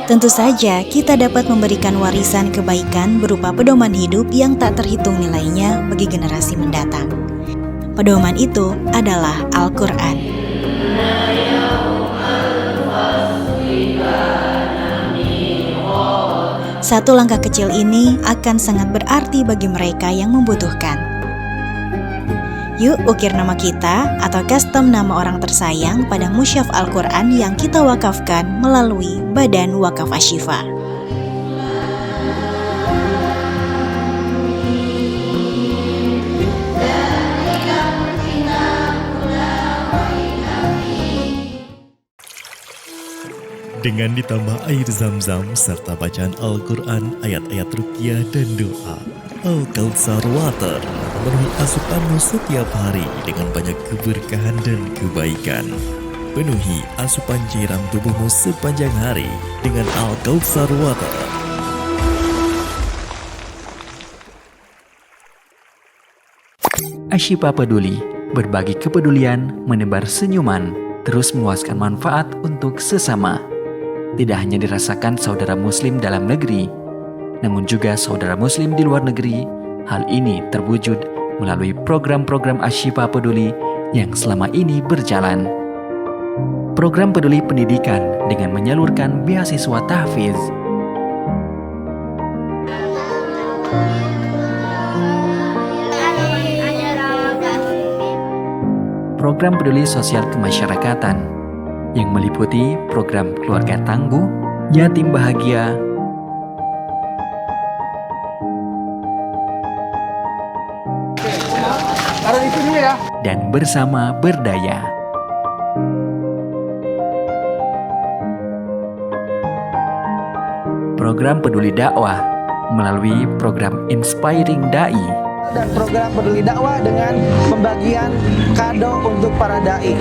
[SPEAKER 3] Tentu saja kita dapat memberikan warisan kebaikan berupa pedoman hidup yang tak terhitung nilainya bagi generasi mendatang. Pedoman itu adalah Al-Quran. Satu langkah kecil ini akan sangat berarti bagi mereka yang membutuhkan. Yuk ukir nama kita atau custom nama orang tersayang pada musyaf Al-Quran yang kita wakafkan melalui Badan Wakaf Asy-Syifa.
[SPEAKER 4] Dengan ditambah air zam-zam serta bacaan Al-Quran, ayat-ayat ruqyah dan doa. Al-Kautsar Water memenuhi asupanmu setiap hari dengan banyak keberkahan dan kebaikan. Penuhi asupan cairan tubuhmu sepanjang hari dengan Al-Kautsar Water.
[SPEAKER 5] Ashifa Peduli, berbagi kepedulian, menebar senyuman, terus meluaskan manfaat untuk sesama. Tidak hanya dirasakan saudara muslim dalam negeri, namun juga saudara muslim di luar negeri. Hal ini terwujud melalui program-program Ashifa Peduli yang selama ini berjalan. Program peduli pendidikan dengan menyalurkan beasiswa tahfiz. Program peduli sosial kemasyarakatan yang meliputi program keluarga tangguh, yatim bahagia, dan bersama berdaya. Program peduli dakwah melalui program Inspiring Dai
[SPEAKER 6] dan program peduli dakwah dengan pembagian kado untuk para dai.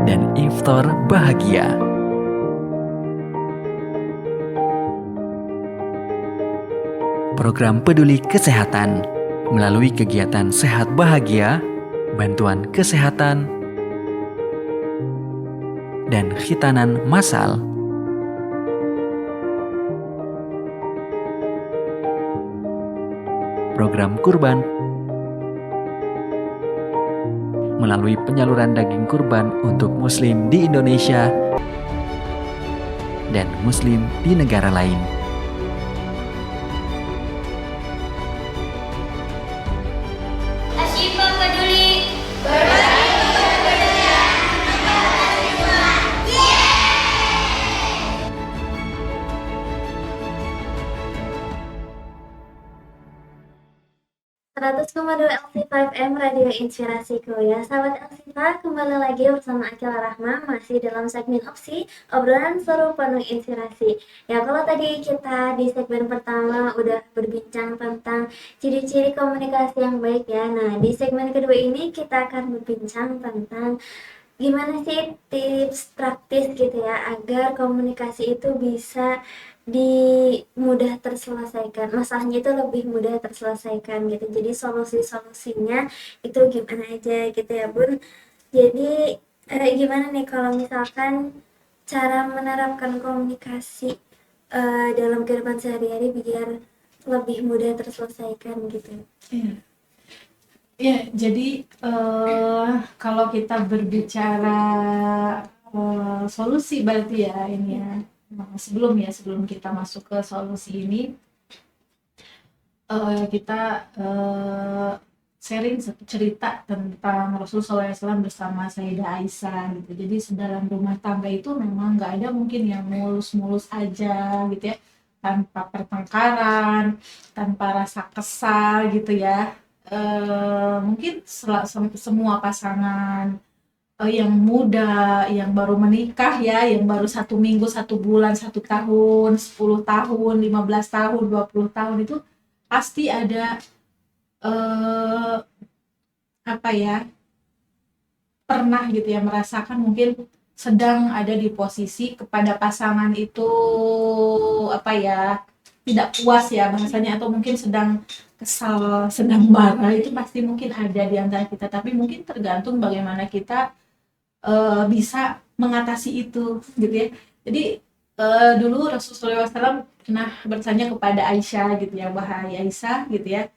[SPEAKER 5] Dan iftar bahagia. Program peduli kesehatan melalui kegiatan sehat bahagia, bantuan kesehatan, dan khitanan massal. Program kurban melalui penyaluran daging kurban untuk muslim di Indonesia dan muslim di negara lain.
[SPEAKER 7] Ashifa Peduli.
[SPEAKER 1] 100,2 LC5M Radio Inspirasiku ya. Sahabat LC5, kembali lagi bersama Akila Rahma, masih dalam segmen opsi obrolan seru penuh inspirasi. Ya, kalau tadi kita di segmen pertama udah berbincang tentang ciri-ciri komunikasi yang baik ya. Nah, di segmen kedua ini kita akan berbincang tentang gimana sih tips praktis gitu ya agar komunikasi itu bisa mudah terselesaikan, masalahnya itu lebih mudah terselesaikan gitu. Jadi solusinya itu gimana aja gitu ya Bun. Jadi gimana nih kalau misalkan cara menerapkan komunikasi dalam kehidupan sehari-hari biar lebih mudah terselesaikan gitu.
[SPEAKER 2] Ya, jadi kalau kita berbicara solusi berarti ya ini ya. Sebelum kita masuk ke solusi ini, kita sharing cerita tentang Rasulullah SAW bersama Sayyidah Aisyah gitu. Jadi dalam rumah tangga itu memang nggak ada mungkin yang mulus-mulus aja gitu ya, tanpa pertengkaran, tanpa rasa kesal gitu ya. Mungkin semua pasangan yang muda, yang baru menikah ya, yang baru 1 minggu, 1 bulan, 1 tahun, 10 tahun, 15 tahun, 20 tahun itu pasti ada pernah gitu ya merasakan mungkin sedang ada di posisi kepada pasangan itu tidak puas ya bahasanya, atau mungkin sedang kesal, sedang marah, itu pasti mungkin ada di antara kita, tapi mungkin tergantung bagaimana kita bisa mengatasi itu gitu ya. Jadi dulu Rasulullah SAW pernah bertanya kepada Aisyah gitu ya, wahai Aisyah gitu ya,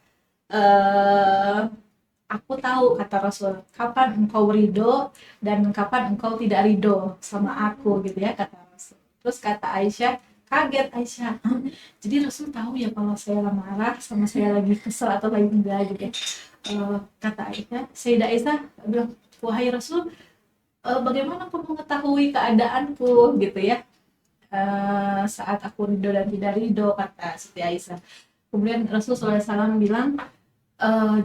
[SPEAKER 2] aku tahu kata Rasul, kapan engkau ridho dan kapan engkau tidak ridho sama aku gitu ya kata Rasul. Terus kata Aisyah, kaget Aisyah, jadi Rasul tahu ya kalau saya marah sama saya lagi kesel atau lagi enggak gitu ya. Kata Aisyah, Sayyidah Aisyah bilang, wahai Rasul, bagaimana kamu mengetahui keadaanku gitu ya, saat aku ridho dan tidak ridho, kata Siti Aisyah. Kemudian Rasulullah SAW bilang,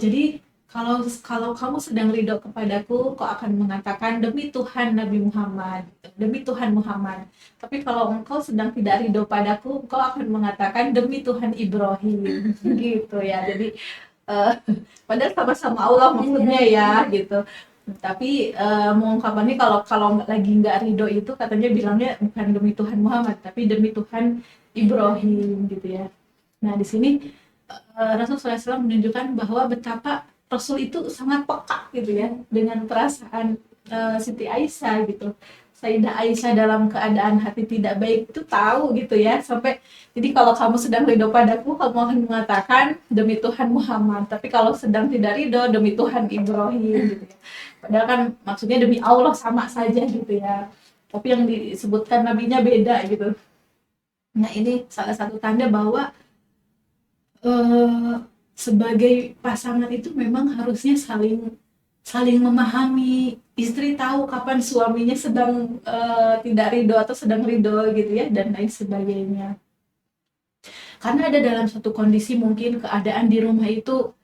[SPEAKER 2] jadi kalau kamu sedang ridho kepadaku, kau akan mengatakan demi Tuhan Nabi Muhammad, demi Tuhan Muhammad. Tapi kalau engkau sedang tidak ridho padaku, kau akan mengatakan demi Tuhan Ibrahim, gitu ya. Jadi padahal sama-sama Allah maksudnya ya, gitu. Tapi mengungkapannya kalau kalau lagi nggak ridho itu katanya bilangnya bukan demi Tuhan Muhammad, tapi demi Tuhan Ibrahim, gitu ya. Nah di sini Rasulullah SAW menunjukkan bahwa betapa Rasul itu sangat peka gitu ya dengan perasaan Siti Aisyah gitu. Sayyidah Aisyah dalam keadaan hati tidak baik itu tahu gitu ya, sampai jadi kalau kamu sedang ridho padaku, kamu akan mengatakan demi Tuhan Muhammad, tapi kalau sedang tidak ridho demi Tuhan Ibrahim gitu ya. Padahal kan maksudnya demi Allah sama saja gitu ya, tapi yang disebutkan nabinya beda gitu. Nah ini salah satu tanda bahwa sebagai pasangan itu memang harusnya saling memahami. Istri tahu kapan suaminya sedang tidak ridho atau sedang ridho gitu ya, dan lain sebagainya. Karena ada dalam suatu kondisi mungkin keadaan di rumah itu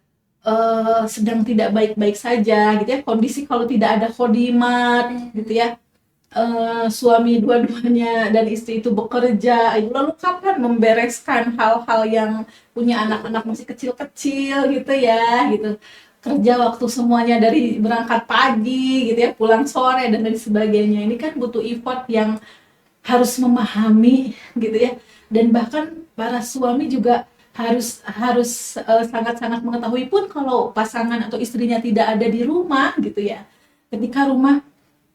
[SPEAKER 2] sedang tidak baik-baik saja gitu ya. Kondisi kalau tidak ada khodimat gitu ya, suami dua-duanya dan istri itu bekerja, lalu kapan membereskan hal-hal yang punya anak-anak masih kecil-kecil gitu ya, gitu. Kerja waktu semuanya dari berangkat pagi gitu ya, pulang sore dan lain sebagainya. Ini kan butuh effort yang harus memahami gitu ya. Dan bahkan para suami juga harus sangat-sangat mengetahui pun kalau pasangan atau istrinya tidak ada di rumah gitu ya. Ketika rumah,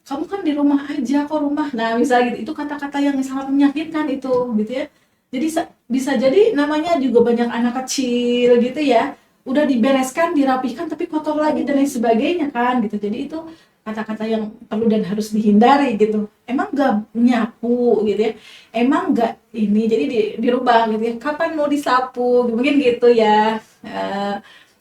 [SPEAKER 2] kamu kan di rumah aja kok rumah. Nah, misalnya gitu, itu kata-kata yang sangat menyakitkan itu gitu ya. Jadi bisa jadi namanya juga banyak anak kecil gitu ya. Udah dibereskan, dirapihkan tapi kotor lagi dan lain sebagainya kan gitu. Jadi itu kata-kata yang perlu dan harus dihindari gitu. Emang gak nyapu gitu ya. Emang gak ini, jadi dirubah gitu ya. Kapan mau disapu? Mungkin gitu ya.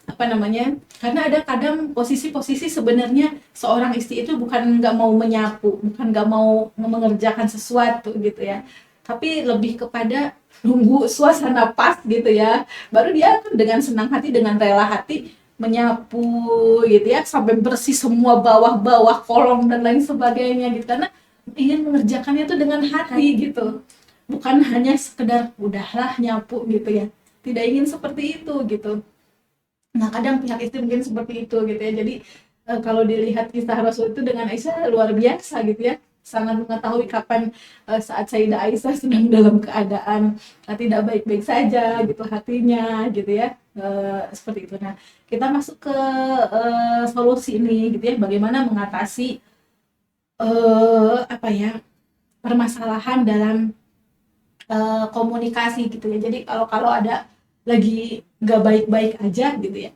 [SPEAKER 2] Apa namanya, karena ada kadang posisi-posisi sebenarnya seorang istri itu bukan nggak mau menyapu, bukan nggak mau mengerjakan sesuatu gitu ya, tapi lebih kepada nunggu suasana pas gitu ya, baru dia akan dengan senang hati, dengan rela hati menyapu gitu ya, sampai bersih semua bawah-bawah kolong dan lain sebagainya gitu, karena ingin mengerjakannya itu dengan hati gitu, bukan hanya sekedar udahlah nyapu gitu ya, tidak ingin seperti itu gitu. Nah kadang pihak istri mungkin seperti itu gitu ya. Jadi kalau dilihat kisah Rasul itu dengan Aisyah luar biasa gitu ya, sangat mengetahui kapan saat Sayyidah Aisyah sedang dalam keadaan tidak baik-baik saja gitu hatinya gitu ya, seperti itu. Nah kita masuk ke solusi ini gitu ya, bagaimana mengatasi apa ya, permasalahan dalam komunikasi gitu ya. Jadi kalau ada lagi nggak baik-baik aja gitu ya,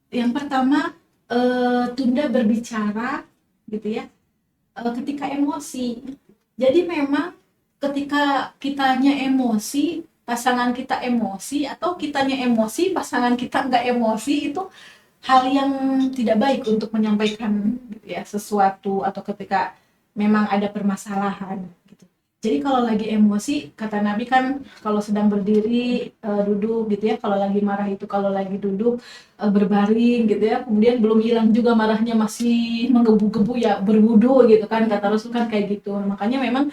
[SPEAKER 2] yang pertama tunda berbicara gitu ya ketika emosi. Jadi memang ketika kitanya emosi, pasangan kita emosi, atau kitanya emosi, pasangan kita nggak emosi, itu hal yang tidak baik untuk menyampaikan gitu ya sesuatu, atau ketika memang ada permasalahan gitu. Jadi kalau lagi emosi, kata Nabi kan kalau sedang berdiri duduk gitu ya, kalau lagi marah itu kalau lagi duduk berbaring gitu ya, kemudian belum hilang juga marahnya masih menggebu-gebu ya berwudu gitu kan, kata Rasul kan kayak gitu. Makanya memang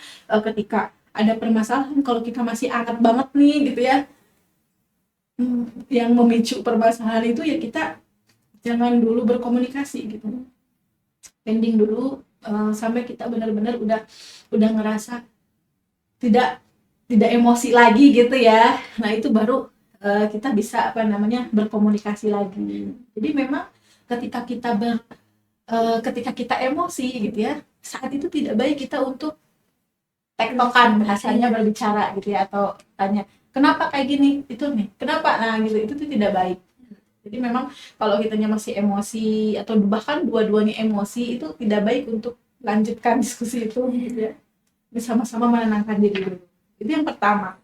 [SPEAKER 2] ketika ada permasalahan, kalau kita masih hangat banget nih gitu ya, yang memicu permasalahan itu ya kita jangan dulu berkomunikasi gitu, pending dulu sampai kita benar-benar udah ngerasa tidak emosi lagi gitu ya. Nah itu baru kita bisa apa namanya berkomunikasi lagi. Jadi memang ketika kita emosi gitu ya, saat itu tidak baik kita untuk tektokan, bahasanya berbicara gitu ya, atau tanya kenapa kayak gini itu nih, kenapa, nah gitu, itu tuh tidak baik. Jadi memang kalau kitanya masih emosi atau bahkan dua-duanya emosi, itu tidak baik untuk lanjutkan diskusi itu gitu ya. Bersama-sama menenangkan diri dulu. Itu yang pertama.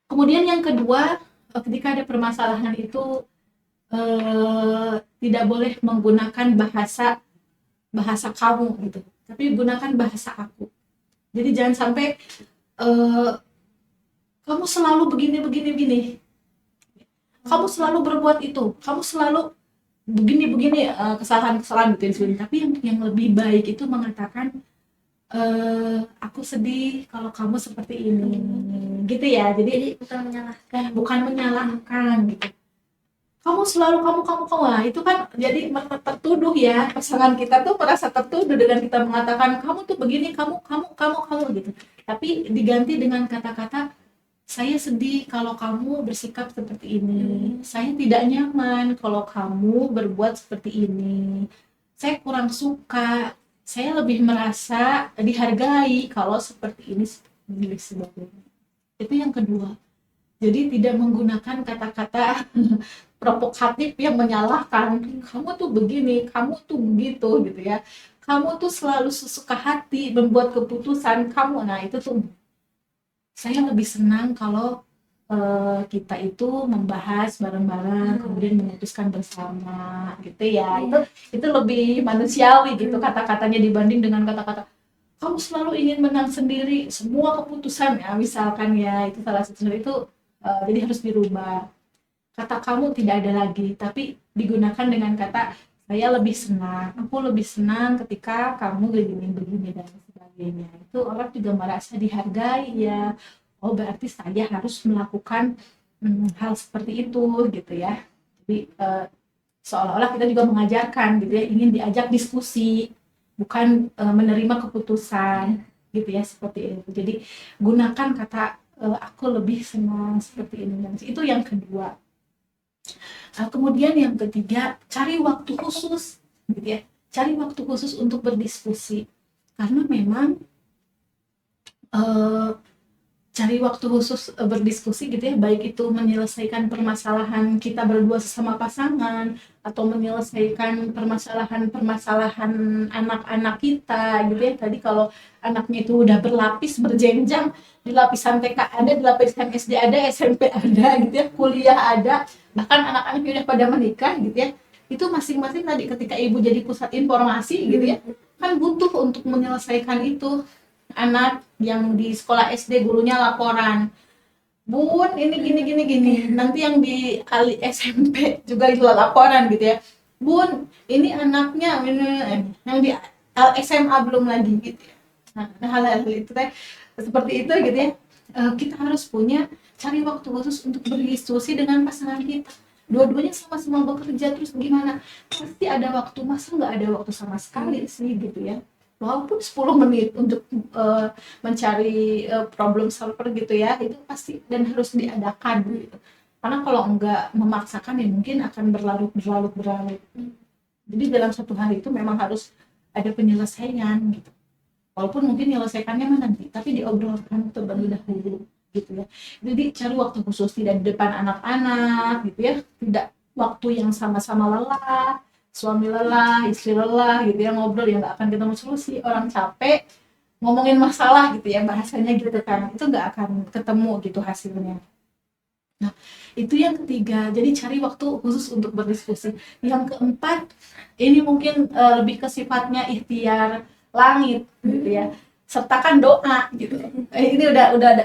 [SPEAKER 2] Kemudian yang kedua, ketika ada permasalahan itu tidak boleh menggunakan bahasa kamu gitu, tapi gunakan bahasa aku. Jadi jangan sampai kamu selalu begini, kamu selalu berbuat itu, kamu selalu begini kesalahan-kesalahan gitu yang tapi yang lebih baik itu mengatakan aku sedih kalau kamu seperti ini gitu ya. Jadi bukan menyalahkan gitu. Kamu selalu kamu. Nah, itu kan jadi tertuduh ya. Pasangan kita tuh merasa tertuduh dengan kita mengatakan kamu tuh begini, kamu gitu. Tapi diganti dengan kata-kata saya sedih kalau kamu bersikap seperti ini. Saya tidak nyaman kalau kamu berbuat seperti ini. Saya kurang suka. Saya lebih merasa dihargai kalau seperti ini sebagainya. Itu yang kedua. Jadi tidak menggunakan kata-kata provokatif yang menyalahkan. Kamu tuh begini, kamu tuh begitu gitu ya. Kamu tuh selalu sesuka hati membuat keputusan kamu. Nah, itu tuh saya lebih senang kalau kita itu membahas bareng-bareng, kemudian memutuskan bersama gitu ya. Itu lebih manusiawi gitu kata-katanya dibanding dengan kata-kata kamu selalu ingin menang sendiri semua keputusan ya, misalkan ya, itu salah satu itu jadi harus dirubah. Kata kamu tidak ada lagi, tapi digunakan dengan kata saya lebih senang, aku lebih senang ketika kamu begini dan sebagainya. Itu orang juga merasa dihargai ya. Oh, berarti saya harus melakukan hal seperti itu gitu ya. Jadi seolah-olah kita juga mengajarkan gitu ya, ingin diajak diskusi, bukan menerima keputusan gitu ya, seperti itu. Jadi gunakan kata aku lebih senang seperti ini. Itu yang kedua. Kemudian yang ketiga, cari waktu khusus gitu ya. Cari waktu khusus untuk berdiskusi. Karena memang cari waktu khusus berdiskusi gitu ya, baik itu menyelesaikan permasalahan kita berdua sesama pasangan atau menyelesaikan permasalahan anak-anak kita gitu ya. Tadi kalau anaknya itu udah berlapis berjenjang, di lapisan TK ada, di lapisan SD ada, SMP ada gitu ya, kuliah ada, bahkan anak-anaknya udah pada menikah gitu ya. Itu masing-masing tadi ketika ibu jadi pusat informasi gitu ya, kan butuh untuk menyelesaikan itu. Anak yang di sekolah SD gurunya laporan, Bun ini gini, nanti yang di SMP juga itu laporan gitu ya, Bun ini anaknya yang di SMA belum lagi gitu ya. Nah, hal-hal itu seperti itu gitu ya. Kita harus punya cari waktu khusus untuk berdiskusi dengan pasangan kita. Dua-duanya sama-sama bekerja, terus gimana, pasti ada waktu, masa nggak ada waktu sama sekali sih gitu ya. Walaupun 10 menit untuk mencari problem solver gitu ya, itu pasti dan harus diadakan gitu. Karena kalau enggak memaksakan ya mungkin akan berlarut. Jadi dalam satu hari itu memang harus ada penyelesaian gitu. Walaupun mungkin menyelesaikannya nanti, tapi diobrolkan terlebih dahulu gitu ya. Jadi cari waktu khusus, tidak di depan anak-anak gitu ya, tidak waktu yang sama-sama lelah, suami lelah, istri lelah gitu ya, ngobrol ya nggak akan ketemu solusi. Orang capek ngomongin masalah gitu ya, bahasanya gitu kan, itu nggak akan ketemu gitu hasilnya. Nah, itu yang ketiga, jadi cari waktu khusus untuk berdiskusi. Yang keempat, ini mungkin lebih ke sifatnya ikhtiar langit gitu ya, sertakan doa gitu. Ini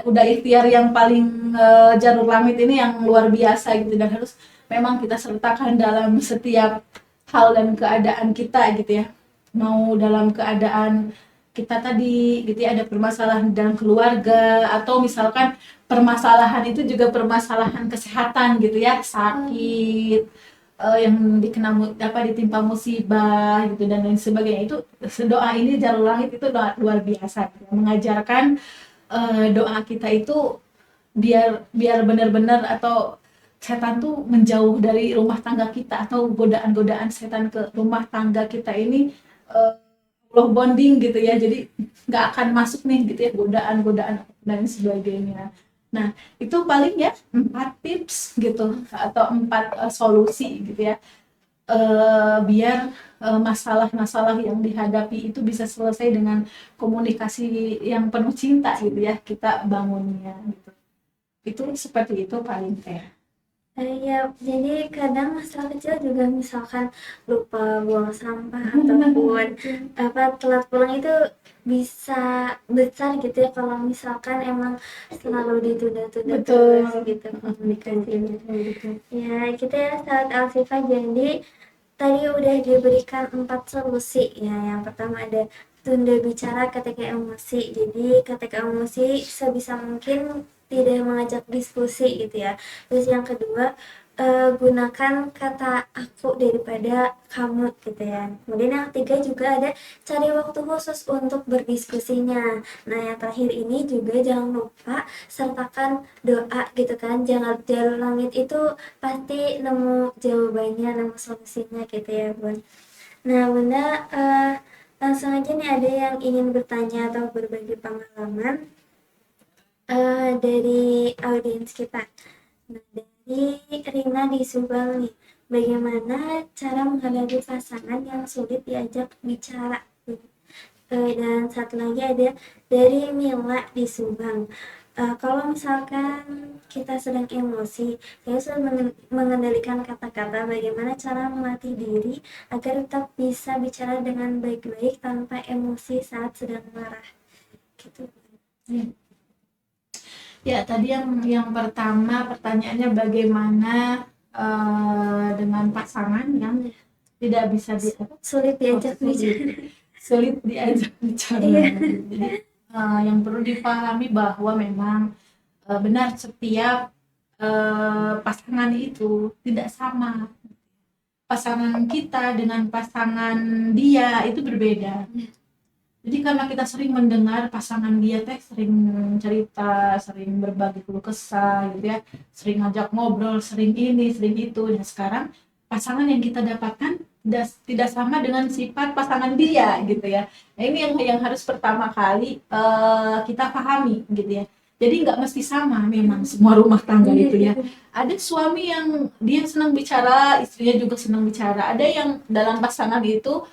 [SPEAKER 2] udah ikhtiar yang paling jalur langit ini yang luar biasa gitu, dan harus memang kita sertakan dalam setiap hal dan keadaan kita gitu ya. Mau dalam keadaan kita tadi gitu ya, ada permasalahan dalam keluarga, atau misalkan permasalahan itu juga permasalahan kesehatan gitu ya, sakit, yang ditimpa musibah gitu dan lain sebagainya. Itu doa ini jalur langit itu luar biasa gitu. Mengajarkan doa kita itu biar benar-benar atau setan tuh menjauh dari rumah tangga kita, atau godaan-godaan setan ke rumah tangga kita ini low bonding gitu ya, jadi nggak akan masuk nih gitu ya, godaan-godaan dan sebagainya. Nah, itu paling ya 4 tips gitu, atau 4 solusi gitu ya, biar masalah-masalah yang dihadapi itu bisa selesai dengan komunikasi yang penuh cinta gitu ya, kita bangunnya gitu. Itu seperti itu paling teh.
[SPEAKER 1] Ya, jadi kadang masalah kecil juga, misalkan lupa buang sampah ataupun telat pulang, itu bisa besar gitu ya kalau misalkan emang selalu ditunda-tunda terus gitu komunikasinya. Ya, kita ya sahabat Alsifa, jadi tadi udah diberikan 4 solusi ya. Yang pertama ada tunda bicara ketika emosi. Jadi ketika emosi sebisa mungkin tidak mengajak diskusi gitu ya. Terus yang kedua, gunakan kata aku daripada kamu gitu ya. Kemudian yang ketiga juga ada cari waktu khusus untuk berdiskusinya. Nah yang terakhir ini juga jangan lupa sertakan doa gitu kan. Jangan jalur langit itu pasti nemu jawabannya, nemu solusinya gitu ya Bun. Nah Bunda, langsung aja nih ada yang ingin bertanya atau berbagi pengalaman dari audiens kita. Nah dari Rina di Subang nih, bagaimana cara menghadapi pasangan yang sulit diajak bicara? Dan satu lagi ada dari Mila di Subang. Kalau misalkan kita sedang emosi, saya sudah mengendalikan kata-kata, bagaimana cara melatih diri agar tetap bisa bicara dengan baik-baik tanpa emosi saat sedang marah. Gitu.
[SPEAKER 2] Ya, tadi yang pertama pertanyaannya bagaimana dengan pasangan yang tidak bisa
[SPEAKER 1] Sulit diajak bicara.
[SPEAKER 2] sulit diajak bicara.
[SPEAKER 1] Iya.
[SPEAKER 2] Jadi yang perlu dipahami bahwa memang benar setiap pasangan itu tidak sama. Pasangan kita dengan pasangan dia itu berbeda. Jadi karena kita sering mendengar pasangan dia teh sering cerita, sering berbagi keluh kesah gitu ya, sering ngajak ngobrol, sering ini, sering itu. Dan sekarang pasangan yang kita dapatkan tidak sama dengan sifat pasangan dia gitu ya. Nah ini yang harus pertama kali kita pahami gitu ya. Jadi nggak mesti sama memang semua rumah tangga itu ya. Ada suami yang dia senang bicara, istrinya juga senang bicara. Ada yang dalam pasangan itu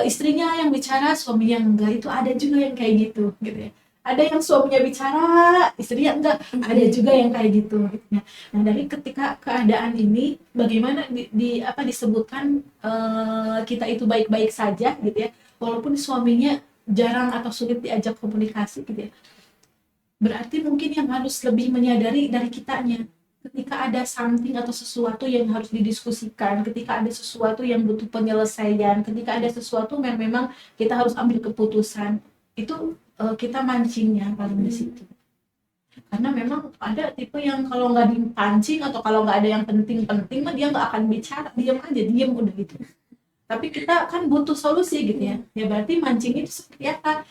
[SPEAKER 2] istrinya yang bicara, suaminya enggak, itu ada juga yang kayak gitu ya. Ada yang suaminya bicara, istrinya enggak, ada juga yang kayak gitu ya. Nah dari ketika keadaan ini bagaimana disebutkan kita itu baik-baik saja gitu ya, walaupun suaminya jarang atau sulit diajak komunikasi gitu ya, berarti mungkin yang harus lebih menyadari dari kitanya. Ketika ada something atau sesuatu yang harus didiskusikan, ketika ada sesuatu yang butuh penyelesaian, ketika ada sesuatu yang memang kita harus ambil keputusan, itu kita mancingnya paling di situ. Karena memang ada tipe yang kalau nggak dipancing atau kalau nggak ada yang penting-penting mah dia nggak akan bicara, diam aja, diam udah gitu. Tapi kita kan butuh solusi gitu ya. Ya berarti mancing itu seperti apa?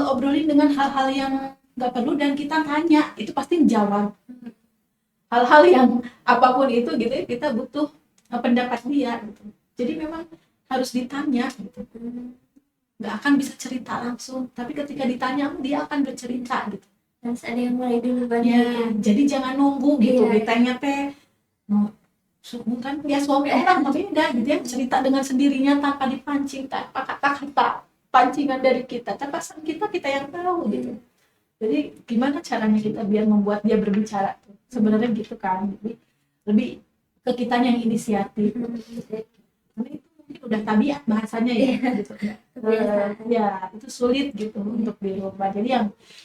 [SPEAKER 2] Obrolin dengan hal-hal yang nggak perlu dan kita tanya, itu pasti jawab. Hal-hal yang apapun itu gitu ya, kita butuh pendapat dia gitu. Jadi memang harus ditanya gitu. Nggak akan bisa cerita langsung, tapi ketika ditanya dia akan bercerita gitu.
[SPEAKER 1] Harus ada yang mulai duluan.
[SPEAKER 2] Ya, jadi jangan nunggu gitu.
[SPEAKER 1] Iya.
[SPEAKER 2] Ditanya teh kan ya suami orang beda gitu ya, cerita dengan sendirinya tanpa dipancing, tanpa kata-kata pancingan dari kita. Tanpa kita yang tahu gitu. Jadi gimana caranya kita biar membuat dia berbicara tuh? Sebenarnya gitu kan. Jadi lebih ke kitanya yang inisiatif. Karena itu mungkin udah tabiat bahasanya ya gitu. Ya, itu sulit gitu untuk dirubah. Jadi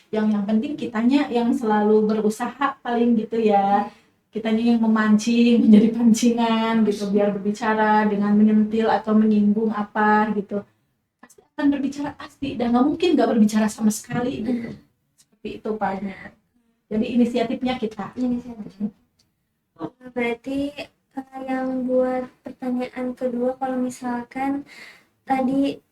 [SPEAKER 2] yang penting kitanya yang selalu berusaha paling gitu ya. Kitanya yang memancing, menjadi pancingan gitu biar berbicara dengan menyentil atau menyinggung apa gitu. Pasti akan berbicara pasti dan nggak mungkin nggak berbicara sama sekali gitu. Itu banyak. Jadi inisiatifnya kita.
[SPEAKER 1] Berarti yang buat pertanyaan kedua, kalau misalkan tadi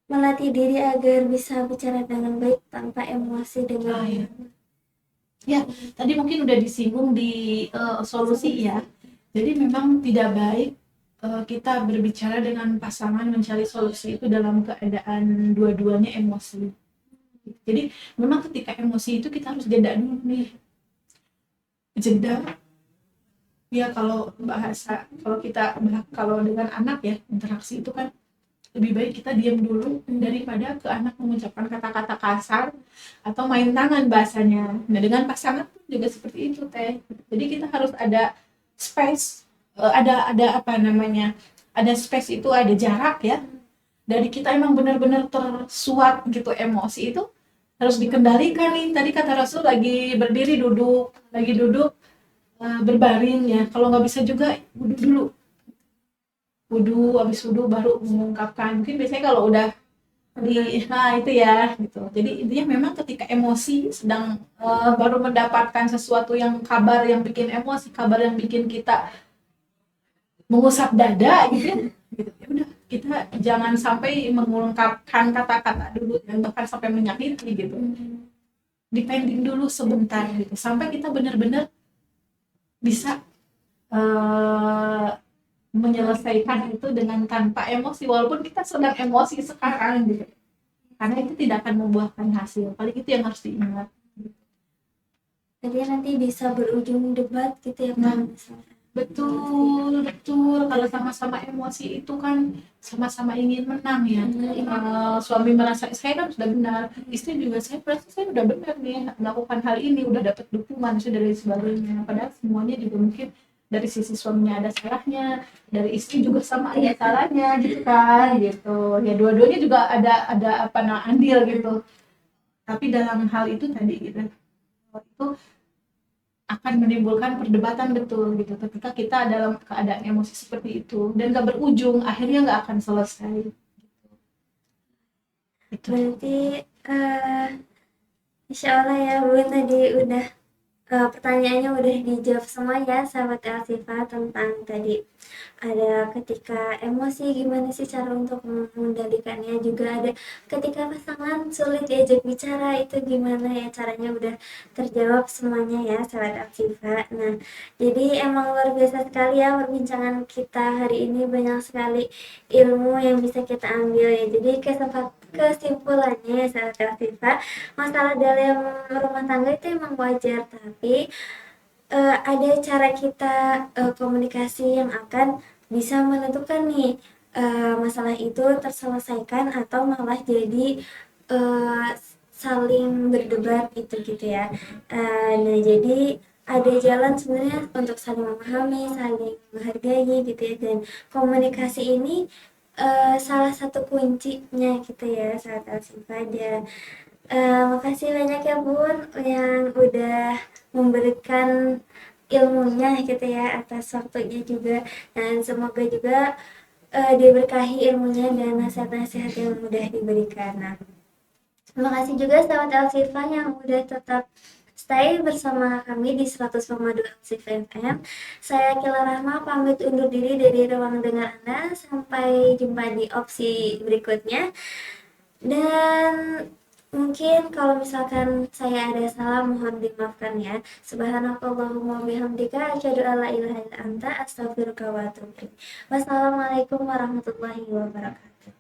[SPEAKER 1] melatih diri agar bisa bicara dengan baik tanpa emosi dengan
[SPEAKER 2] ya tadi mungkin udah disinggung di solusi ya. Jadi memang tidak baik kita berbicara dengan pasangan mencari solusi itu dalam keadaan dua-duanya emosi. Jadi memang ketika emosi itu kita harus jeda dulu nih. Jeda. Ya kalau dengan anak ya, interaksi itu kan lebih baik kita diam dulu daripada ke anak mengucapkan kata-kata kasar atau main tangan bahasanya. Nah dengan pasangan pun juga seperti itu teh. Jadi kita harus ada space, ada space itu, ada jarak ya. Dari kita emang benar-benar tersuat gitu emosi itu harus dikendalikan nih. Tadi kata Rasul lagi berdiri duduk, berbaring ya. Kalau nggak bisa juga wudhu dulu. Habis wudhu baru mengungkapkan. Mungkin biasanya kalau udah nah itu ya gitu. Jadi intinya memang ketika emosi sedang baru mendapatkan sesuatu yang kabar yang bikin emosi, kabar yang bikin kita mengusap dada gitu ya. Gitu. Ya udah, kita jangan sampai mengungkapkan kata-kata dulu dan bahkan sampai menyakiti gitu. Dipending dulu sebentar gitu sampai kita benar-benar bisa eh, menyelesaikan itu dengan tanpa emosi walaupun kita sedang emosi sekarang gitu. Karena itu tidak akan membuahkan hasil. Paling itu yang harus diingat.
[SPEAKER 1] Jadi nanti bisa berujung debat gitu ya Pak. Misalnya.
[SPEAKER 2] Betul. Kalau sama-sama emosi itu kan sama-sama ingin menang ya. Suami merasa saya kan sudah benar, istri juga saya merasa saya sudah benar nih melakukan hal ini, udah dapat dukungan dari sebagainya. Padahal semuanya juga mungkin dari sisi suaminya ada salahnya, dari istri juga sama ada salahnya gitu kan gitu. Ya dua-duanya juga ada apa andil gitu. Tapi dalam hal itu tadi gitu itu akan menimbulkan perdebatan betul gitu ketika kita dalam keadaan emosi seperti itu dan gak berujung akhirnya nggak akan selesai gitu.
[SPEAKER 1] Berarti insya Allah ya Bu tadi udah pertanyaannya udah dijawab semua ya sahabat Elsifa tentang tadi ada ketika emosi gimana sih cara untuk mengendalikannya, juga ada ketika pasangan sulit diajak bicara itu gimana ya caranya, udah terjawab semuanya ya sahabat Elsifa. Nah jadi emang luar biasa sekali ya perbincangan kita hari ini, banyak sekali ilmu yang bisa kita ambil ya. Jadi kesimpulannya ya sahabat Elsifa, masalah dalam rumah tangga itu emang wajar, tapi ada cara kita komunikasi yang akan bisa menentukan nih masalah itu terselesaikan atau malah jadi uh, saling berdebat gitu ya. Nah jadi ada jalan sebenarnya untuk saling memahami, saling menghargai gitu ya, dan komunikasi ini salah satu kuncinya gitu ya saat Alsifa dia. Makasih banyak ya Bun yang udah memberikan ilmunya gitu ya atas waktunya juga, dan semoga juga diberkahi ilmunya dan nasihat-nasihat yang mudah diberikan. Nah, terima kasih juga sahabat Alsifa yang udah tetap stay bersama kami di 100,2 Alsifa FM. Saya Kila Rahma pamit undur diri dari ruang dengar Anda. Sampai jumpa di opsi berikutnya. Dan mungkin kalau misalkan saya ada salah mohon dimaafkan ya. Subhanakallahumma bihamdika asyhadu alla ilaha illa anta astaghfiruka wa atubu ilaik. Wassalamualaikum warahmatullahi wabarakatuh.